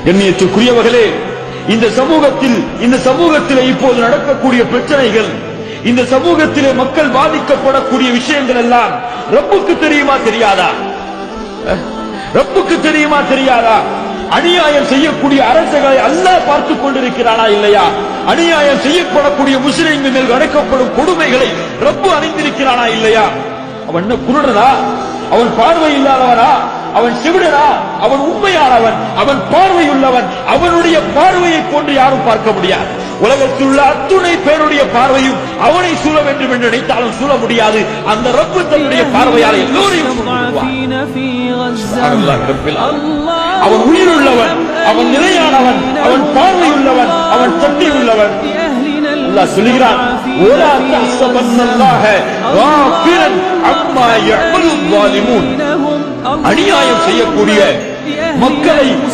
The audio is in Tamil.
கண்ணியத்துக்குரியவர்களே, இந்த சமூகத்திலே இப்போது நடக்கக்கூடிய பிரச்சனைகள், இந்த சமூகத்திலே மக்கள் பாதிக்கப்படக்கூடிய விஷயங்கள் எல்லாம் ரப்புக்கு தெரியுமா தெரியாதா? ரப்புக்கு தெரியுமா தெரியாதா? அநியாயம் செய்யக்கூடிய அரசுகளை அல்லாஹ் பார்த்துக் கொண்டிருக்கிறானா இல்லையா? அநியாயம் செய்யப்படக்கூடிய முஸ்லிம்கள் மேல் நடக்கப்படும் கொடுமைகளை ரப்பு அறிந்திருக்கிறானா இல்லையா? அவன் என்ன குருடனா? அவன் பார்வை இல்லாதவனா? அவன் செவிடனா? அவன் உண்மையானவன், அவன் பார்வையுள்ளவன். அவனுடைய பார்வையை போன்று யாரும் பார்க்க முடியாது. உலகத்தில் உள்ள அத்துணை பேருடைய பார்வையும் அவனை சூழ வேண்டும் என்று நினைத்தாலும் சூழ முடியாது. அந்த ரப்பு தன்னுடைய பார்வையால் எல்லோரையும் அவன் உயிருள்ளவன், அவன் நிலையானவன், அவன் பார்வையுள்ளவன், அவன் சக்தி உள்ளவன். அல்லாஹ் சொல்கிறான், "வலா தஹ்சபன்னல்லாஹ காஃபிரன் அம்மா யஅமலு ஸாலிமூன்." அநியாயம் செய்யக்கூடிய மக்களை